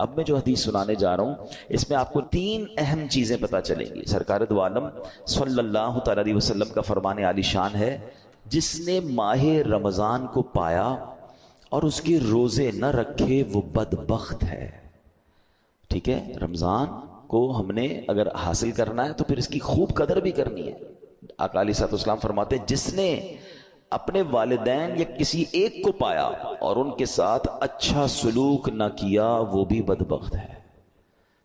اب میں جو حدیث سنانے جا رہا ہوں اس میں آپ کو 3 اہم چیزیں پتہ چلیں گی. سرکار دو عالم صلی اللہ تعالی علیہ وسلم کا فرمان عالی شان ہے، جس نے ماہ رمضان کو پایا اور اس کے روزے نہ رکھے وہ بدبخت ہے. ٹھیک ہے، رمضان کو ہم نے اگر حاصل کرنا ہے تو پھر اس کی خوب قدر بھی کرنی ہے. آقا علیہ الصلوۃ والسلام فرماتے ہیں جس نے اپنے والدین یا کسی ایک کو پایا اور ان کے ساتھ اچھا سلوک نہ کیا وہ بھی بدبخت ہے.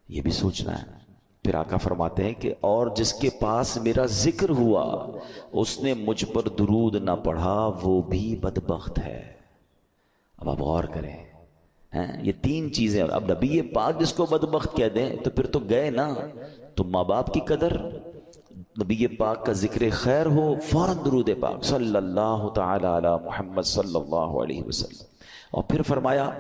یہ بھی سوچنا ہے. پھر آقا فرماتے ہیں کہ اور جس کے پاس میرا ذکر ہوا اس نے مجھ پر درود نہ پڑھا وہ بھی بدبخت ہے. اب آپ غور کریں، یہ 3 چیزیں. اب نبی پاک جس کو بدبخت کہہ دیں تو پھر تو گئے نا. تو ماں باپ کی قدر، نبی پاک کا ذکر خیر ہو، فوراً درود پاک صلی اللہ تعالی علی محمد صلی اللہ علیہ وسلم. اور پھر فرمایا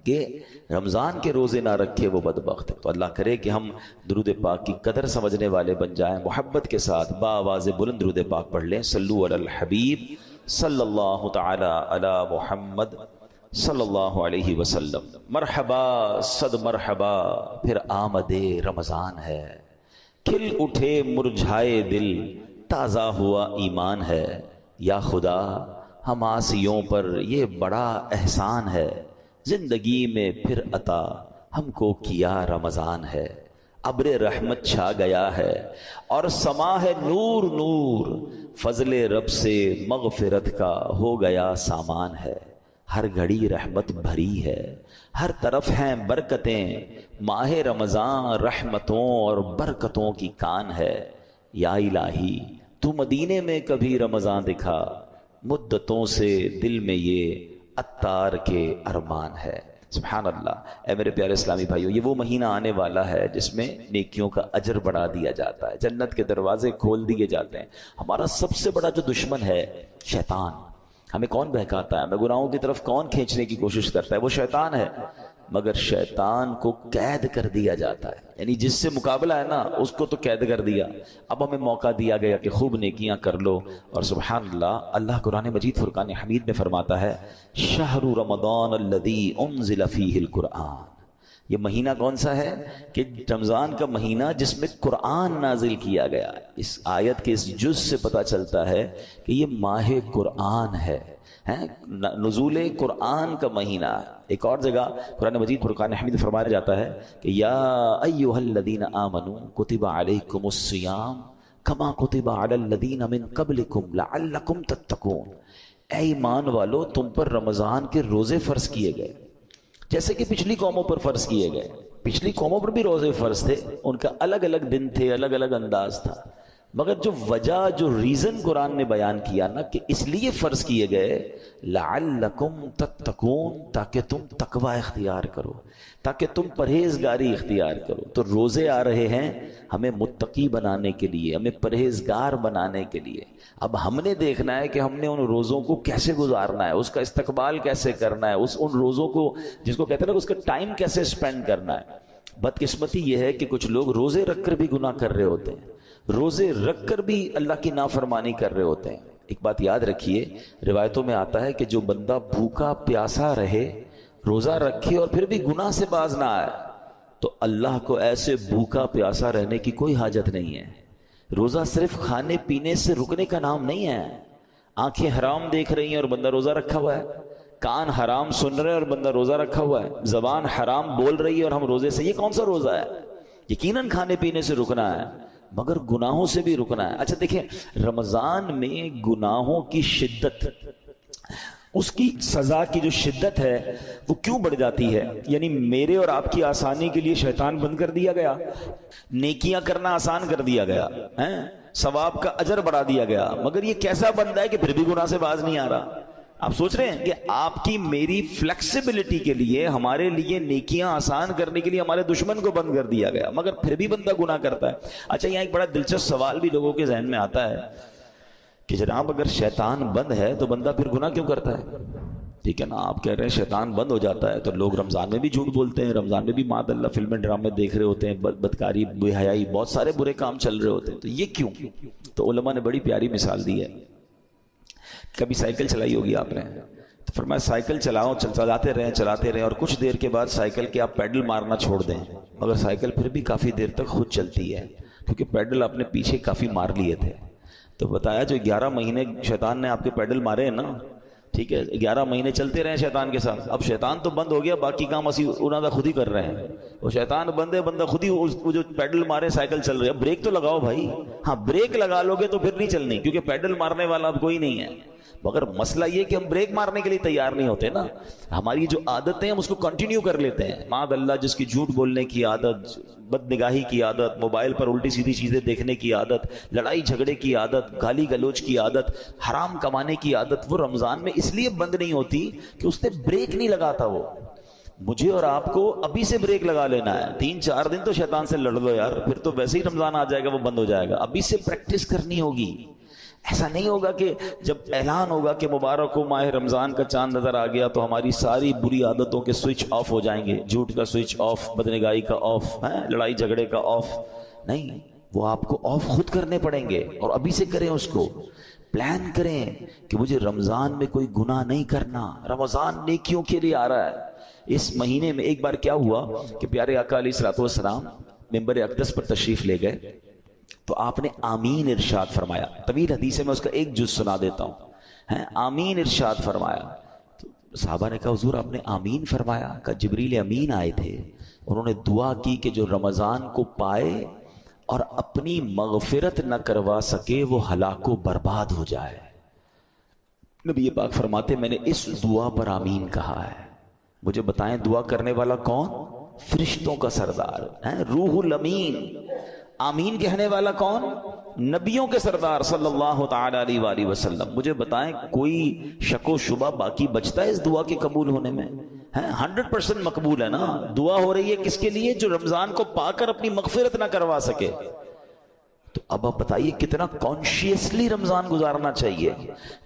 کہ رمضان کے روزے نہ رکھے وہ بدبخت ہے. تو اللہ کرے کہ ہم درود پاک کی قدر سمجھنے والے بن جائیں. محبت کے ساتھ بآواز بلند درود پاک پڑھ لیں. صلو علی الحبیب صلی اللہ تعالی علی محمد صلی اللہ علیہ وسلم. مرحبا صد مرحبا، پھر آمد رمضان ہے. کھل اٹھے مرجھائے دل، تازہ ہوا ایمان ہے. یا خدا ہم آسیوں پر یہ بڑا احسان ہے، زندگی میں پھر عطا ہم کو کیا رمضان ہے. ابر رحمت چھا گیا ہے اور سما ہے نور نور، فضل رب سے مغفرت کا ہو گیا سامان ہے. ہر گھڑی رحمت بھری ہے، ہر طرف ہیں برکتیں، ماہ رمضان رحمتوں اور برکتوں کی کان ہے. یا الہی تو مدینے میں کبھی رمضان دکھا، مدتوں سے دل میں یہ عطار کے ارمان ہے. سبحان اللہ. اے میرے پیارے اسلامی بھائیو، یہ وہ مہینہ آنے والا ہے جس میں نیکیوں کا اجر بڑھا دیا جاتا ہے، جنت کے دروازے کھول دیے جاتے ہیں. ہمارا سب سے بڑا جو دشمن ہے شیطان. ہمیں کون بہکاتا ہے، ہمیں گناہوں کی طرف کون کھینچنے کی کوشش کرتا ہے؟ وہ شیطان ہے. مگر شیطان کو قید کر دیا جاتا ہے، یعنی جس سے مقابلہ ہے نا اس کو تو قید کر دیا. اب ہمیں موقع دیا گیا کہ خوب نیکیاں کر لو. اور سبحان اللہ، اللہ قرآن مجید فرقان حمید میں فرماتا ہے شہر رمضان الذی انزل فیہ القرآن. یہ مہینہ کون سا ہے؟ کہ رمضان کا مہینہ جس میں قرآن نازل کیا گیا. اس آیت کے اس جز سے پتہ چلتا ہے کہ یہ ماہ قرآن ہے، نزول قرآن کا مہینہ. ایک اور جگہ قرآن مجید فرقان حمید فرمایا جاتا ہے کہ یا ایھا الذین آمنوا کتب علیکم الصیام کما کتب علی الذین من قبلکم لعلکم تتقون. اے ایمان والو، تم پر رمضان کے روزے فرض کیے گئے جیسے کہ پچھلی قوموں پر فرض کیے گئے. پچھلی قوموں پر بھی روزے فرض تھے، ان کا الگ الگ دن تھے، الگ الگ انداز تھا. مگر جو وجہ، جو ریزن قرآن نے بیان کیا نا کہ اس لیے فرض کیے گئے لعلکم تتقون، تاکہ تم تقوی اختیار کرو، تاکہ تم پرہیزگاری اختیار کرو. تو روزے آ رہے ہیں ہمیں متقی بنانے کے لیے، ہمیں پرہیزگار بنانے کے لیے. اب ہم نے دیکھنا ہے کہ ہم نے ان روزوں کو کیسے گزارنا ہے، اس کا استقبال کیسے کرنا ہے، ان روزوں کو جس کو کہتے ہیں نا اس کا ٹائم کیسے اسپینڈ کرنا ہے. بدقسمتی یہ ہے کہ کچھ لوگ روزے رکھ کر بھی گناہ کر رہے ہوتے ہیں، روزے رکھ کر بھی اللہ کی نافرمانی کر رہے ہوتے ہیں. ایک بات یاد رکھیے، روایتوں میں آتا ہے کہ جو بندہ بھوکا پیاسا رہے، روزہ رکھے اور پھر بھی گناہ سے باز نہ آئے، تو اللہ کو ایسے بھوکا پیاسا رہنے کی کوئی حاجت نہیں ہے. روزہ صرف کھانے پینے سے رکنے کا نام نہیں ہے. آنکھیں حرام دیکھ رہی ہیں اور بندہ روزہ رکھا ہوا ہے، کان حرام سن رہے ہیں اور بندہ روزہ رکھا ہوا ہے، زبان حرام بول رہی ہے اور ہم روزے سے، یہ کون سا روزہ ہے؟ یقیناً کھانے پینے سے رکنا ہے مگر گناہوں سے بھی رکنا ہے. اچھا دیکھیں، رمضان میں گناہوں کی شدت، اس کی سزا کی جو شدت ہے وہ کیوں بڑھ جاتی ہے؟ یعنی میرے اور آپ کی آسانی کے لیے شیطان بند کر دیا گیا، نیکیاں کرنا آسان کر دیا گیا، ثواب کا اجر بڑھا دیا گیا. مگر یہ کیسا بندہ ہے کہ پھر بھی گناہ سے باز نہیں آ رہا؟ آپ سوچ رہے ہیں کہ آپ کی میری فلیکسیبلٹی کے لیے، ہمارے لیے نیکیاں آسان کرنے کے لیے ہمارے دشمن کو بند کر دیا گیا، مگر پھر بھی بندہ گناہ کرتا ہے. اچھا، یہاں ایک بڑا دلچسپ سوال بھی لوگوں کے ذہن میں آتا ہے کہ جناب اگر شیطان بند ہے تو بندہ پھر گناہ کیوں کرتا ہے؟ ٹھیک ہے نا، آپ کہہ رہے ہیں شیطان بند ہو جاتا ہے تو لوگ رمضان میں بھی جھوٹ بولتے ہیں، رمضان میں بھی معاذ اللہ فلمیں ڈرامے دیکھ رہے ہوتے ہیں، بدکاری، بے حیائی، بہت سارے برے کام چل رہے ہوتے ہیں، تو یہ کیوں؟ تو علماء نے بڑی پیاری مثال دی ہے. کبھی سائیکل چلائی ہوگی آپ نے، فرمایا سائیکل چلاتے رہیں اور کچھ دیر کے بعد سائیکل کے آپ پیڈل مارنا چھوڑ دیں، مگر سائیکل پھر بھی کافی دیر تک خود چلتی ہے، کیونکہ پیڈل آپ نے پیچھے کافی مار لیے تھے۔ تو بتایا جو 11 مہینے شیطان نے آپ کے پیڈل مارے ہیں نا، ٹھیک ہے، 11 مہینے چلتے رہے شیطان کے ساتھ، اب شیطان تو بند ہو گیا، باقی کام اسی انہوں نے خود ہی کر رہے ہیں۔ وہ شیطان بندہ خود ہی وہ جو پیڈل مارے سائیکل چل رہی ہے، بریک تو لگاؤ بھائی، ہاں بریک لگا لو گے تو پھر نہیں چلنی، کیونکہ پیڈل مارنے والا اب کوئی نہیں ہے۔ مگر مسئلہ یہ کہ ہم بریک مارنے کے لیے تیار نہیں ہوتے نا، ہماری جو عادتیں ہم اس کو کنٹینیو کر لیتے ہیں۔ معاذ اللہ، جس کی جھوٹ بولنے کی عادت، بد نگاہی کی عادت، موبائل پر الٹی سیدھی چیزیں دیکھنے کی عادت، لڑائی جھگڑے کی عادت، گالی گلوچ کی عادت، حرام کمانے کی عادت، وہ رمضان میں اس لیے بند نہیں ہوتی کہ اس نے بریک نہیں لگاتا۔ وہ مجھے اور آپ کو ابھی سے بریک لگا لینا ہے، 3-4 دن تو شیطان سے لڑ لو یار، پھر تو ویسے ہی رمضان آ جائے گا، وہ بند ہو جائے گا۔ ابھی سے پریکٹس کرنی ہوگی۔ ایسا نہیں ہوگا کہ جب اعلان ہوگا کہ مبارک ہو ماہ رمضان کا چاند نظر آ گیا تو ہماری ساری بری عادتوں کے سوئچ آف ہو جائیں گے، جھوٹ کا سوئچ آف، بدنگاہی کا آف، لڑائی جھگڑے کا آف۔ نہیں، وہ آپ کو آف خود کرنے پڑیں گے، اور ابھی سے کریں اس کو۔ پلان کریں کہ مجھے رمضان میں کوئی گناہ نہیں کرنا، رمضان نیکیوں کے لیے آ رہا ہے۔ اس مہینے میں ایک بار کیا ہوا کہ پیارے آقا علیہ الصلوۃ والسلام منبر اقدس پر تشریف لے گئے، تو آپ نے آمین ارشاد فرمایا۔ طویل حدیث ہے، میں اس کا ایک جز سنا دیتا ہوں۔ آمین ارشاد فرمایا تو صحابہ نے کہا حضور آپ نے آمین فرمایا؟ کہا جبریل امین آئے تھے، انہوں نے دعا کی کہ جو رمضان کو پائے اور اپنی مغفرت نہ کروا سکے وہ ہلاک و برباد ہو جائے۔ نبی پاک فرماتے میں نے اس دعا پر آمین کہا ہے۔ مجھے بتائیں دعا کرنے والا کون؟ فرشتوں کا سردار روح الامین۔ آمین کہنے والا کون؟ نبیوں کے سردار صلی اللہ تعالی علیہ وآلہ وسلم۔ مجھے بتائیں کوئی شک و شبہ باقی بچتا ہے اس دعا کے قبول ہونے میں؟ 100% مقبول ہے نا۔ دعا ہو رہی ہے کس کے لیے؟ جو رمضان کو پا کر اپنی مغفرت نہ کروا سکے۔ تو اب آپ بتائیے کتنا کانشیسلی رمضان گزارنا چاہیے،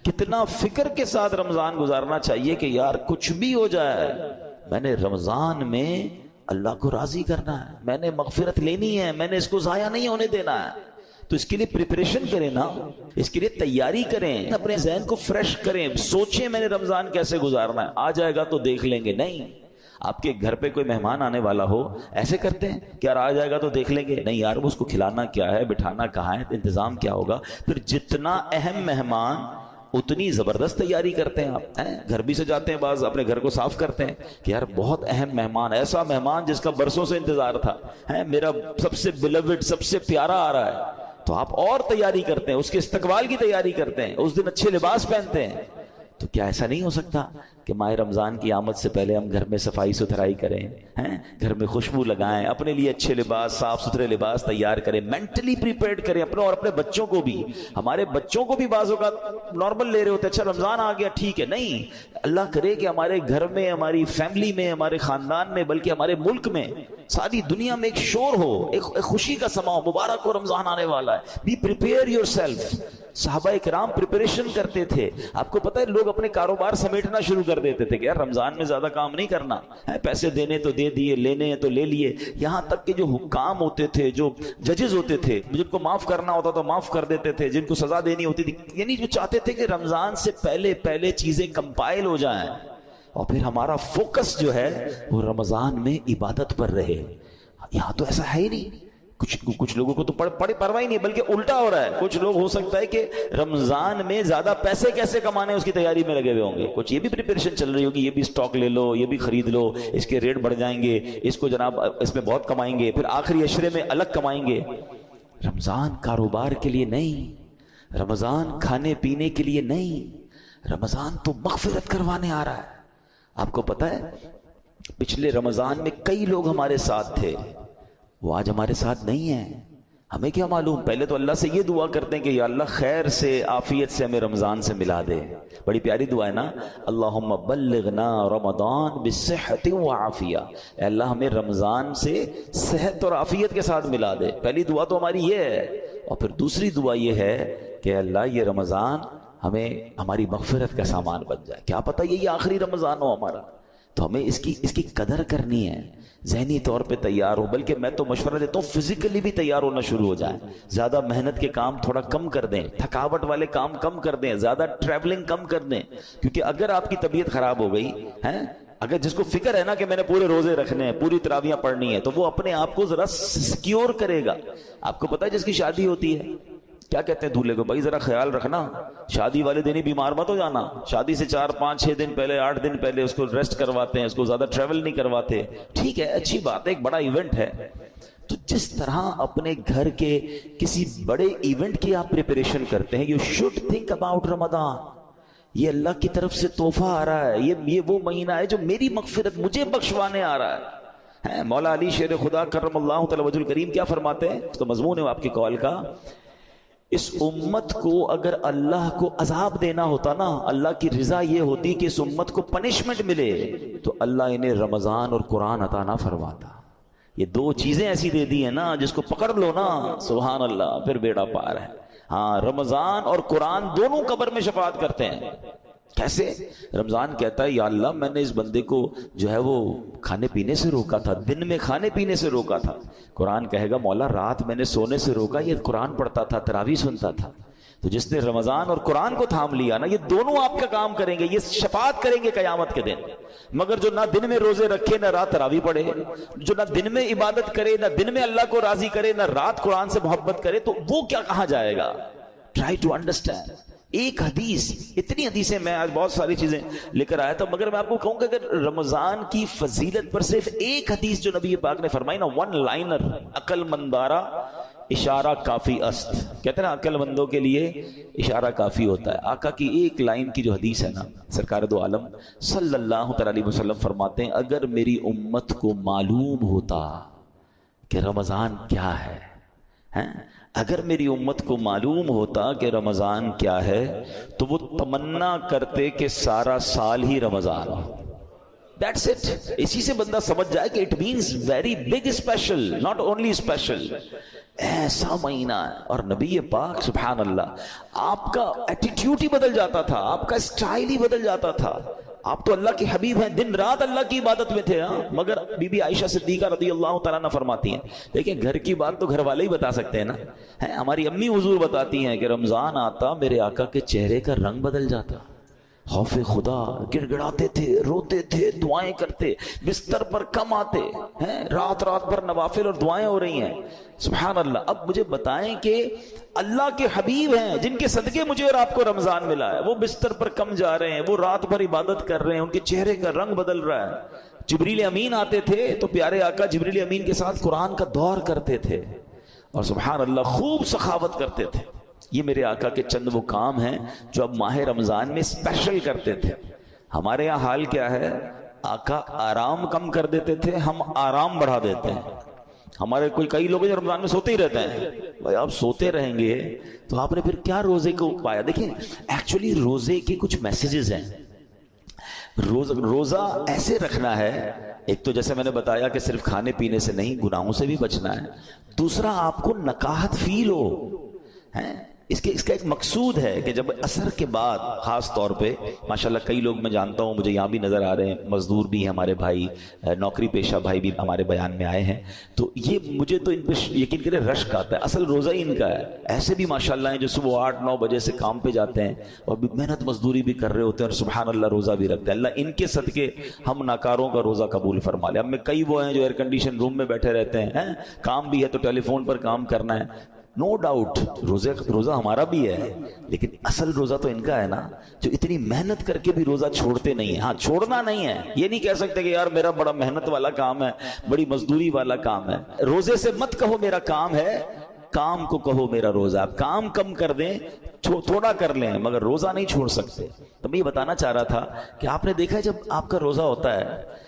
کتنا فکر کے ساتھ رمضان گزارنا چاہیے کہ یار کچھ بھی ہو جائے میں نے رمضان میں اللہ کو راضی کرنا ہے، میں نے مغفرت لینی ہے، میں نے اس کو ضائع نہیں ہونے دینا ہے۔ تو اس کے لیے پریپریشن کریں نا، اس کے لیے تیاری کریں، اپنے ذہن کو فریش کریں، سوچیں میں نے رمضان کیسے گزارنا ہے، آ جائے گا تو دیکھ لیں گے۔ نہیں، آپ کے گھر پہ کوئی مہمان آنے والا ہو، ایسے کرتے ہیں کہ یار آ جائے گا تو دیکھ لیں گے؟ نہیں یار، اس کو کھلانا کیا ہے، بٹھانا کہاں ہے، انتظام کیا ہوگا۔ پھر جتنا اہم مہمان اتنی زبردست تیاری کرتے ہیں آپ، گھر بھی سجاتے ہیں، بعض اپنے گھر کو صاف کرتے ہیں کہ یار بہت اہم مہمان، ایسا مہمان جس کا برسوں سے انتظار تھا، میرا سب سے بیلوڈ، سب سے پیارا آ رہا ہے، تو آپ اور تیاری کرتے ہیں، اس کے استقبال کی تیاری کرتے ہیں، اس دن اچھے لباس پہنتے ہیں۔ تو کیا ایسا نہیں ہو سکتا کہ ماہ رمضان کی آمد سے پہلے ہم گھر میں صفائی ستھرائی کریں، گھر میں خوشبو لگائیں، اپنے لیے اچھے لباس، صاف ستھرے لباس تیار کریں، مینٹلی پریپیئرڈ کریں اپنے اور اپنے بچوں کو بھی۔ ہمارے بچوں کو بھی بعض اوقات نارمل لے رہے ہوتے، اچھا رمضان آ گیا ٹھیک ہے، نہیں، اللہ کرے کہ ہمارے گھر میں، ہماری فیملی میں، ہمارے خاندان میں، بلکہ ہمارے ملک میں، ساری دنیا میں ایک شور ہو، ایک خوشی کا سما ہو، مبارک ہو رمضان آنے والا ہے۔ Be prepare yourself. صحابہ کرام پریپریشن کرتے تھے۔ آپ کو پتہ ہے لوگ اپنے کاروبار سمیٹنا شروع کر دیتے تھے کہ یار رمضان میں زیادہ کام نہیں کرنا ہے، پیسے دینے تو دے دیے، لینے تو لے لیے۔ یہاں تک کہ جو حکام ہوتے تھے، جو ججز ہوتے تھے، جن کو معاف کرنا ہوتا تو معاف کر دیتے تھے، جن کو سزا دینی ہوتی تھی، یعنی جو چاہتے تھے کہ رمضان سے پہلے چیزیں کمپائل ہو جائیں اور پھر ہمارا فوکس جو ہے وہ رمضان میں عبادت پر رہے۔ یہاں تو ایسا ہے ہی نہیں۔ کچھ لوگوں کو تو پرواہ ہی نہیں، بلکہ الٹا ہو رہا ہے۔ کچھ لوگ ہو سکتا ہے کہ رمضان میں زیادہ پیسے کیسے کمانے اس کی تیاری میں لگے ہوئے ہوں گے، کچھ یہ بھی پریپریشن چل رہی ہوگی، یہ بھی سٹاک لے لو، یہ بھی خرید لو، اس کے ریٹ بڑھ جائیں گے، اس کو جناب اس میں بہت کمائیں گے، پھر آخری عشرے میں الگ کمائیں گے۔ رمضان کاروبار کے لیے نہیں، رمضان کھانے پینے کے لیے نہیں، رمضان تو مغفرت کروانے آ رہا ہے۔ آپ کو پتہ ہے پچھلے رمضان میں کئی لوگ ہمارے ساتھ تھے، وہ آج ہمارے ساتھ نہیں ہیں۔ ہمیں کیا معلوم؟ پہلے تو اللہ سے یہ دعا کرتے ہیں کہ یا اللہ خیر سے، عافیت سے ہمیں رمضان سے ملا دے۔ بڑی پیاری دعا ہے نا، اللہم بلغنا رمضان بالصحت وعافیہ، اے اللہ ہمیں رمضان سے صحت اور عافیت کے ساتھ ملا دے۔ پہلی دعا تو ہماری یہ ہے، اور پھر دوسری دعا یہ ہے کہ اللہ یہ رمضان ہمیں ہماری مغفرت کا سامان بن جائے۔ کیا پتہ یہ آخری رمضان ہو ہمارا، تو ہمیں اس کی قدر کرنی ہے، ذہنی طور پہ تیار ہو. بلکہ میں تو مشورہ دیتا ہوں فزیکلی بھی تیار ہونا شروع ہو جائیں. زیادہ محنت کے کام تھوڑا کم کر دیں، تھکاوٹ والے کام کم کر دیں، زیادہ ٹریولنگ کم کر دیں. کیونکہ اگر آپ کی طبیعت خراب ہو گئی ہے، اگر جس کو فکر ہے نا کہ میں نے پورے روزے رکھنے ہیں، پوری تراویحیں پڑھنی ہے، تو وہ اپنے آپ کو ذرا سیکیور کرے گا. آپ کو پتا ہے جس کی شادی ہوتی ہے کیا کہتے ہیں دولہے کو، بھائی ذرا خیال رکھنا، شادی والے دن ہی بیمار مت ہو جانا. شادی سے 4 5 6 دن پہلے، 8 دن پہلے اس کو ریسٹ کرواتے ہیں، اس کو زیادہ ٹریول نہیں کرواتے. ٹھیک ہے، اچھی بات ہے، ایک بڑا ایونٹ ہے. تو جس طرح اپنے گھر کے کسی بڑے ایونٹ کی آپ پریپریشن کرتے ہیں، یو شوڈ تھنک اباؤٹ رمضان. یہ اللہ کی طرف سے تحفہ آ رہا ہے، یہ وہ مہینہ ہے جو میری مغفرت مجھے بخشوانے آ رہا ہے. مولا علی شیر خدا کرم اللہ تعالی وجہ الکریم کیا فرماتے ہیں، اس کا مضمون ہے آپ کی کال کا، اس امت کو اگر اللہ کو عذاب دینا ہوتا نا، اللہ کی رضا یہ ہوتی کہ اس امت کو پنشمنٹ ملے، تو اللہ انہیں رمضان اور قرآن عطا نہ فرماتا. یہ 2 چیزیں ایسی دے دی ہیں نا، جس کو پکڑ لو نا سبحان اللہ پھر بیڑا پار ہے. ہاں، رمضان اور قرآن دونوں قبر میں شفاعت کرتے ہیں. کیسے؟ رمضان کہتا ہے یا اللہ میں نے اس بندے کو جو ہے وہ کھانے پینے سے روکا تھا، دن میں کھانے پینے سے روکا تھا. قرآن کہے گا مولا رات میں نے سونے سے روکا، یہ قرآن پڑھتا تھا، تراویح سنتا تھا. تو جس نے رمضان اور قرآن کو تھام لیا نا، یہ دونوں آپ کا کام کریں گے، یہ شفاعت کریں گے قیامت کے دن. مگر جو نہ دن میں روزے رکھے نہ رات تراویح پڑھے، جو نہ دن میں عبادت کرے نہ دن میں اللہ کو راضی کرے نہ رات قرآن سے محبت کرے، تو وہ کیا کہاں جائے گا؟ Try to understand. ایک حدیث، اتنی حدیثیں میں آج بہت ساری چیزیں لے کر آیا تھا، مگر میں آپ کو کہوں کہ اگر رمضان کی فضیلت پر صرف ایک حدیث جو نبی پاک نے فرمائی نا، 1 لائنر، عقل مندارا اشارہ کافی است، کہتے ہیں نا عقل مندوں کے لیے اشارہ کافی ہوتا ہے. آقا کی ایک لائن کی جو حدیث ہے نا، سرکار دو عالم صلی اللہ علیہ وسلم فرماتے ہیں اگر میری امت کو معلوم ہوتا کہ رمضان کیا ہے، اگر میری امت کو معلوم ہوتا کہ رمضان کیا ہے، تو وہ تمنا کرتے کہ سارا سال ہی رمضان ہو. That's it. اسی سے بندہ سمجھ جائے کہ it means very big special, not only special. ایسا مہینہ ہے. اور نبی پاک سبحان اللہ آپ کا ایٹیٹیوڈ ہی بدل جاتا تھا، آپ کا اسٹائل ہی بدل جاتا تھا. آپ تو اللہ کے حبیب ہیں، دن رات اللہ کی عبادت میں تھے. مگر بی بی عائشہ صدیقہ رضی اللہ تعالیٰ عنہ فرماتی ہیں، دیکھیں گھر کی بات تو گھر والے ہی بتا سکتے ہیں نا. ہماری امی حضور بتاتی ہیں کہ رمضان آتا میرے آقا کے چہرے کا رنگ بدل جاتا، خوف خدا، گڑ گڑاتے تھے، روتے تھے، دعائیں کرتے، بستر پر کم آتے ہیں، رات رات بھر نوافل اور دعائیں ہو رہی ہیں. سبحان اللہ. اب مجھے بتائیں کہ اللہ کے حبیب ہیں جن کے صدقے مجھے اور آپ کو رمضان ملا ہے، وہ بستر پر کم جا رہے ہیں، وہ رات بھر عبادت کر رہے ہیں، ان کے چہرے کا رنگ بدل رہا ہے. جبریل امین آتے تھے تو پیارے آقا جبریل امین کے ساتھ قرآن کا دور کرتے تھے اور سبحان اللہ خوب سخاوت کرتے تھے. یہ میرے آقا کے چند وہ کام ہیں جو اب ماہ رمضان میں اسپیشل کرتے تھے. ہمارے یہاں حال کیا ہے، آقا آرام کم کر دیتے تھے، ہم آرام بڑھا دیتے ہیں. ہمارے کئی لوگ رمضان میں سوتے ہی رہتے ہیں. بھائی آپ سوتے رہیں گے تو آپ نے پھر کیا روزے کو پایا؟ دیکھیں ایکچولی روزے کے کچھ میسیجز ہیں. روزہ ایسے رکھنا ہے، ایک تو جیسے میں نے بتایا کہ صرف کھانے پینے سے نہیں، گناہوں سے بھی بچنا ہے. دوسرا آپ کو نکاہت فیل ہو. اس کا ایک مقصود ہے کہ جب عصر کے بعد خاص طور پہ ماشاءاللہ کئی لوگ میں جانتا ہوں، مجھے یہاں بھی نظر آ رہے ہیں، مزدور بھی ہیں ہمارے بھائی، نوکری پیشہ بھائی بھی ہمارے بیان میں آئے ہیں، تو یہ مجھے تو ان پہ یقین کرے رشک آتا ہے. اصل روزہ ہی ان کا ہے. ایسے بھی ماشاءاللہ ہیں جو صبح 8-9 بجے سے کام پہ جاتے ہیں اور محنت مزدوری بھی کر رہے ہوتے ہیں اور سبحان اللہ روزہ بھی رکھتے ہیں. اللہ ان کے صدقے ہم ناکاروں کا روزہ قبول فرما لے. ہم میں کئی وہ ہیں جو ایئر کنڈیشن روم میں بیٹھے رہتے ہیں، کام بھی ہے تو ٹیلی فون پر کام کرنا ہے. نو ڈاؤٹ روزہ ہمارا بھی ہے، لیکن اصل روزہ تو ان کا ہے نا، جو اتنی محنت کر کے بھی روزہ چھوڑتے نہیں ہیں. ہاں چھوڑنا نہیں ہے، یہ نہیں کہہ سکتے کہ یار میرا بڑا محنت والا کام ہے، بڑی مزدوری والا کام ہے. روزے سے مت کہو میرا کام ہے، کام کو کہو میرا روزہ. آپ کام کم کر دیں، تھوڑا کر لیں، مگر روزہ نہیں چھوڑ سکتے. تو میں یہ بتانا چاہ رہا تھا کہ آپ نے دیکھا ہے جب آپ کا روزہ ہوتا ہے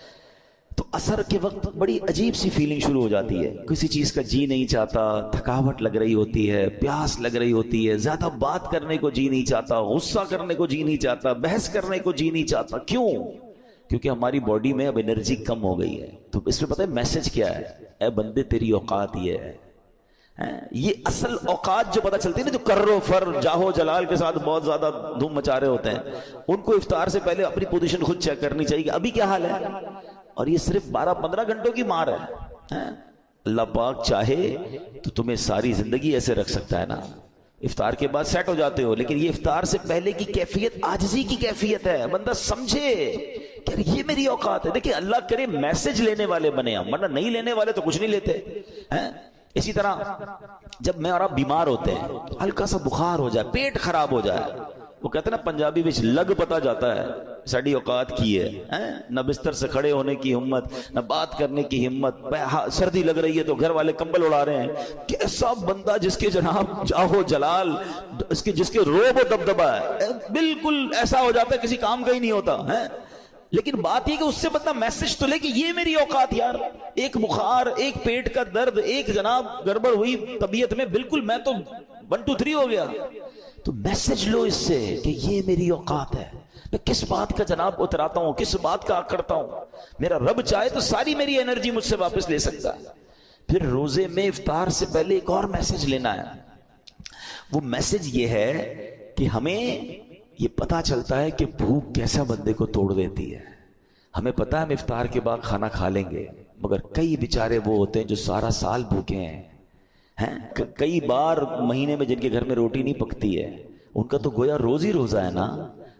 تو عصر کے وقت بڑی عجیب سی فیلنگ شروع ہو جاتی ہے. کسی چیز کا جی نہیں چاہتا، تھکاوٹ لگ رہی ہوتی ہے، پیاس لگ رہی ہوتی ہے، زیادہ بات کرنے کو جی نہیں چاہتا، غصہ کرنے کو جی نہیں چاہتا، بحث کرنے کو جی نہیں چاہتا. کیوں؟ کیونکہ ہماری باڈی میں اب انرجی کم ہو گئی ہے. تو اس میں پتہ ہے میسج کیا ہے؟ اے بندے تیری اوقات یہ ہے. یہ اصل اوقات جو پتہ چلتی ہے نا، جو کرو فر جاہو جلال کے ساتھ بہت زیادہ دھوم مچا رہے ہوتے ہیں، ان کو افطار سے پہلے اپنی پوزیشن خود چیک کرنی چاہیے کہ ابھی کیا حال ہے. اور یہ صرف 12-15 گھنٹوں کی مار ہے. اللہ پاک چاہے تو تمہیں ساری زندگی ایسے رکھ سکتا ہے نا، افطار کے بعد سیٹ ہو جاتے ہو، لیکن یہ افطار سے پہلے کی کیفیت عاجزی کی کیفیت ہے. بندہ سمجھے کہ یہ میری اوقات ہے. دیکھیں اللہ کرے میسج لینے والے بنے ہم، ورنہ نہیں لینے والے تو کچھ نہیں لیتے. اسی طرح جب میں اور آپ بیمار ہوتے ہیں، ہلکا سا بخار ہو جائے، پیٹ خراب ہو جائے، وہ کہتے ہیں نا پنجابی میں لگ پتا جاتا ہے ساڑی اوقات کی ہے. نہ بستر سے کھڑے ہونے کی ہمت، نہ بات کرنے کی ہمت، سردی لگ رہی ہے تو گھر والے کمبل اڑا رہے ہیں. کیسا بندہ جس کے جناب جاہو جلال، جس کے روب و دبدبا ہے، بالکل ایسا ہو جاتا ہے کسی کام کا ہی نہیں ہوتا ہے. لیکن بات یہ کہ اس سے بندہ میسج تو لے کہ یہ میری اوقات یار، ایک بخار، ایک پیٹ کا درد، ایک جناب گڑبڑ ہوئی طبیعت میں، بالکل میں تو 1 2 3 ہو گیا. تو میسج لو اس سے کہ یہ میری اوقات ہے. میں کس بات کا جناب اتراتا ہوں، کس بات کا کرتا ہوں. میرا رب چاہے تو ساری میری انرجی مجھ سے واپس لے سکتا ہے. پھر روزے میں افطار سے پہلے ایک اور میسج لینا ہے. وہ میسج یہ ہے کہ ہمیں یہ پتا چلتا ہے کہ بھوک کیسا بندے کو توڑ دیتی ہے. ہمیں پتا ہے ہم افطار کے بعد کھانا کھا لیں گے، مگر کئی بیچارے وہ ہوتے ہیں جو سارا سال بھوکے ہیں. کئی بار مہینے میں جن کے گھر میں روٹی نہیں پکتی ہے، ان کا تو گویا روز ہی روزہ ہے نا،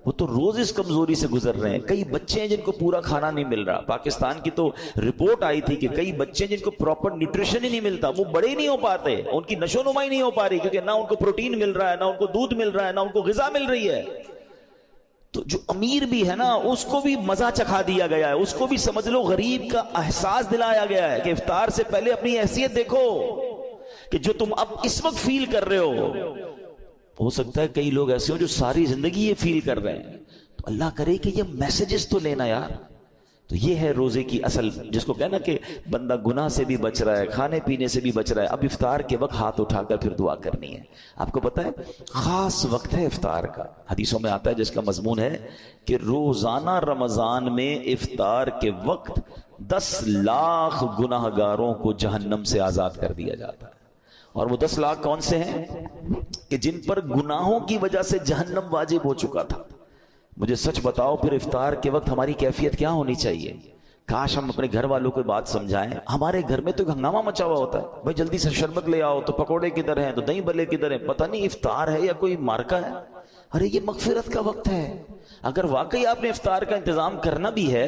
وہ تو روز اس کمزوری سے گزر رہے ہیں. کئی بچے ہیں جن کو پورا کھانا نہیں مل رہا. پاکستان کی تو رپورٹ آئی تھی کہ کئی بچے جن کو پراپر نیوٹریشن ہی نہیں ملتا، وہ بڑے نہیں ہو پاتے، ان کی نشو نما ہی نہیں ہو پا رہی، کیونکہ نہ ان کو پروٹین مل رہا ہے، نہ ان کو دودھ مل رہا ہے، نہ ان کو غذا مل رہی ہے. تو جو امیر بھی ہے نا، اس کو بھی مزہ چکھا دیا گیا ہے، اس کو بھی سمجھ لو غریب کا احساس دلایا گیا ہے کہ افطار سے پہلے اپنی حیثیت دیکھو کہ جو تم اب اس وقت فیل کر رہے ہو سکتا ہے کئی لوگ ایسے ہو جو ساری زندگی یہ فیل کر رہے ہیں. تو اللہ کرے کہ یہ میسیجز تو لینا یار. تو یہ ہے روزے کی اصل، جس کو کہنا کہ بندہ گناہ سے بھی بچ رہا ہے، کھانے پینے سے بھی بچ رہا ہے. اب افطار کے وقت ہاتھ اٹھا کر پھر دعا کرنی ہے. آپ کو پتا ہے خاص وقت ہے افطار کا، حدیثوں میں آتا ہے جس کا مضمون ہے کہ روزانہ رمضان میں افطار کے وقت 10 لاکھ گناہ گاروں کو جہنم سے آزاد کر دیا جاتا ہے. اور وہ 10 لاکھ کون سے ہیں؟ کہ جن پر گناہوں کی وجہ سے جہنم واجب ہو چکا تھا. مجھے سچ بتاؤ پھر افطار کے وقت ہماری کیفیت کیا ہونی چاہیے؟ کاش ہم اپنے گھر والوں کو بات سمجھائیں. ہمارے گھر میں تو ہنگامہ مچا ہوا ہوتا ہے، بھائی جلدی سے شربت لے آؤ، تو پکوڑے کدھر ہیں، تو دہی بلے کدھر ہیں، پتہ نہیں افطار ہے یا کوئی مارکا ہے. ارے یہ مغفرت کا وقت ہے. اگر واقعی آپ نے افطار کا انتظام کرنا بھی ہے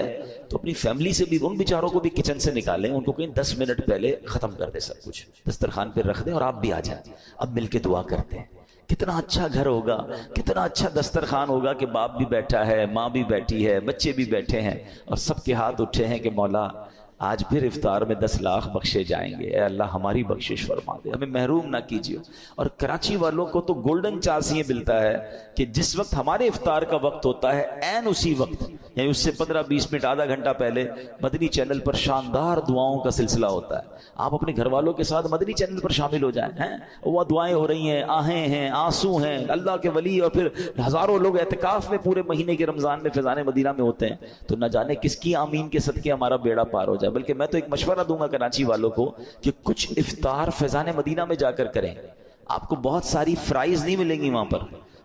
تو اپنی فیملی سے بھی، ان بیچاروں کو بھی کچن سے نکالیں، ان کو کہیں 10 منٹ پہلے ختم کر دیں، سب کچھ دسترخوان پہ رکھ دیں اور آپ بھی آ جائیں. اب مل کے دعا کرتے ہیں. کتنا اچھا گھر ہوگا، کتنا اچھا دسترخوان ہوگا کہ باپ بھی بیٹھا ہے، ماں بھی بیٹھی ہے، بچے بھی بیٹھے ہیں، اور سب کے ہاتھ اٹھے ہیں کہ مولا آج پھر افطار میں 10 لاکھ بخشے جائیں گے. اے اللہ ہماری بخشش فرما دے، ہمیں محروم نہ کیجیے. اور کراچی والوں کو تو گولڈن چانس یہ ملتا ہے کہ جس وقت ہمارے افطار کا وقت ہوتا ہے، عین اسی وقت، یعنی اس سے 15-20 منٹ آدھا گھنٹہ پہلے مدنی چینل پر شاندار دعاؤں کا سلسلہ ہوتا ہے. آپ اپنے گھر والوں کے ساتھ مدنی چینل پر شامل ہو جائیں. وہ دعائیں ہو رہی ہیں، آہیں ہیں، آنسو ہیں، اللہ کے ولی اور پھر ہزاروں لوگ اعتکاف میں پورے مہینے کے رمضان میں فیضان مدینہ میں ہوتے ہیں. تو نہ جانے کس کی آمین کے صدقے ہمارا بیڑا پار ہو جائے. بلکہ میں تو ایک مشورہ دوں گا کراچی والوں کو کہ کچھ افطار فیضان مدینہ میں جا کر کریں. آپ کو بہت ساری فرائز نہیں ملیں گی وہاں پر،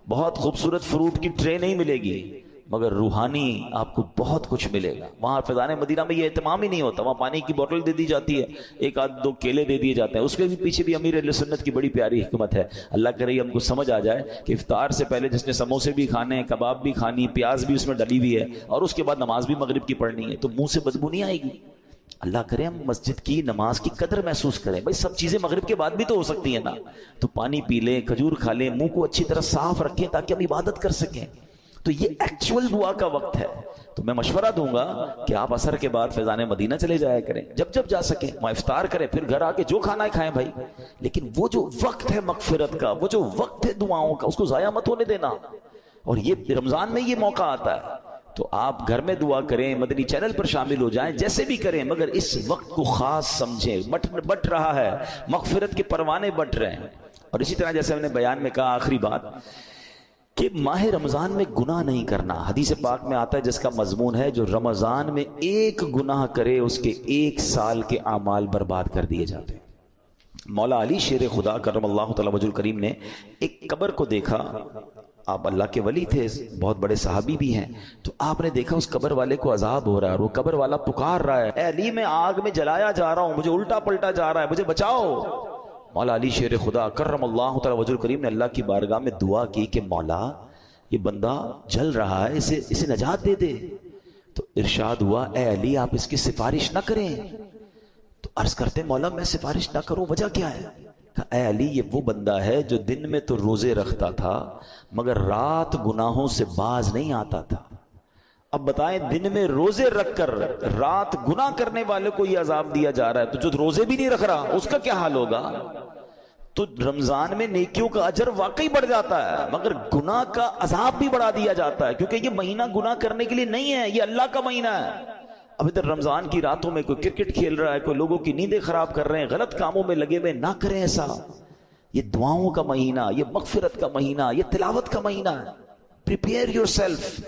بہت خوبصورت فروٹ کی ٹرے نہیں ملے گی، مگر روحانی آپ کو بہت کچھ ملے گا. وہاں فیضان مدینہ میں یہ اہتمام ہی نہیں ہوتا. وہاں پانی کی بوتل دے دی جاتی ہے، 1-2 کیلے دے دیے جاتے ہیں. اس کے بھی پیچھے بھی امیر اہل سنت کی بڑی پیاری حکمت ہے. اللہ کرے ہم کو سمجھ آ جائے کہ افطار سے پہلے جس نے سموسے بھی کھانے ہیں، کباب بھی کھانی، پیاز بھی اس میں ڈلی ہوئی ہے، اور اس کے بعد نماز بھی مغرب کی پڑھنی ہے، تو منہ سے بدبو نہیں آئے گی. اللہ کرے ہم مسجد کی نماز کی قدر محسوس کریں. بھائی سب چیزیں مغرب کے بعد بھی تو ہو سکتی ہیں نا، تو پانی پی لیں، کھجور کھا لیں، منہ کو اچھی طرح صاف رکھیں تاکہ ہم عبادت کر سکیں. تو یہ ایکچول دعا کا وقت ہے. تو میں مشورہ دوں گا کہ آپ عصر کے بعد فیضان مدینہ چلے جایا کریں، جب جا سکیں وہاں افطار کریں، پھر گھر آ کے جو کھانا ہے کھائیں بھائی. لیکن وہ جو وقت ہے مغفرت کا، وہ جو وقت ہے دعاؤں کا، اس کو ضائع مت ہونے دینا. اور یہ رمضان میں یہ موقع آتا ہے تو آپ گھر میں دعا کریں، مدنی چینل پر شامل ہو جائیں، جیسے بھی کریں، مگر اس وقت کو خاص سمجھیں. بٹ رہا ہے، مغفرت کے پروانے بٹ رہے ہیں. اور اسی طرح جیسے ہم نے بیان میں کہا آخری بات کہ ماہ رمضان میں گناہ نہیں کرنا. حدیث پاک میں آتا ہے جس کا مضمون ہے جو رمضان میں ایک گناہ کرے اس کے 1 سال کے اعمال برباد کر دیے جاتے ہیں. مولا علی شیر خدا کرم اللہ تعالی وجہ الکریم نے ایک قبر کو دیکھا. آپ اللہ کے ولی تھے, بہت بڑے صحابی بھی ہیں, تو آپ نے دیکھا اس قبر والے کو عذاب ہو رہا ہے اور وہ قبر والا پکار رہا ہے, اے علی میں آگ میں جلایا جا رہا ہوں, مجھے الٹا پلٹا جا رہا ہے, مجھے بچاؤ. مولا علی شیر خدا کرم اللہ تعالی وجہ الکریم نے اللہ کی بارگاہ میں دعا کی کہ مولا یہ بندہ جل رہا ہے, اسے نجات دے دے. تو ارشاد ہوا اے علی آپ اس کی سفارش نہ کریں. تو عرض کرتے مولا میں سفارش نہ کروں, وجہ کیا ہے؟ اے علی یہ وہ بندہ ہے جو دن میں تو روزے رکھتا تھا مگر رات گناہوں سے باز نہیں آتا تھا. اب بتائیں دن میں روزے رکھ کر رات گناہ کرنے والے کو یہ عذاب دیا جا رہا ہے, تو جو روزے بھی نہیں رکھ رہا اس کا کیا حال ہوگا؟ تو رمضان میں نیکیوں کا اجر واقعی بڑھ جاتا ہے مگر گناہ کا عذاب بھی بڑھا دیا جاتا ہے, کیونکہ یہ مہینہ گناہ کرنے کے لیے نہیں ہے, یہ اللہ کا مہینہ ہے. اب ادھر رمضان کی راتوں میں کوئی کرکٹ کھیل رہا ہے, کوئی لوگوں کی نیندیں خراب کر رہے ہیں, غلط کاموں میں لگے ہوئے, نہ کریں ایسا. یہ دعاؤں کا مہینہ, یہ مغفرت کا مہینہ, یہ تلاوت کا مہینہ ہے. Prepare your self.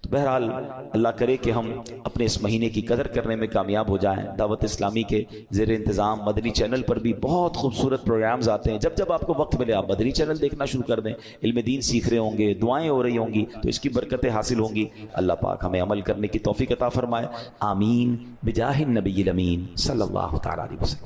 تو بہرحال اللہ کرے کہ ہم اپنے اس مہینے کی قدر کرنے میں کامیاب ہو جائیں. دعوت اسلامی کے زیر انتظام مدنی چینل پر بھی بہت خوبصورت پروگرامز آتے ہیں. جب آپ کو وقت ملے آپ مدنی چینل دیکھنا شروع کر دیں. علم دین سیکھ رہے ہوں گے, دعائیں ہو رہی ہوں گی, تو اس کی برکتیں حاصل ہوں گی. اللہ پاک ہمیں عمل کرنے کی توفیق عطا فرمائے. آمین بجاہ النبی الامین صلی اللہ تعالی علیہ وسلم.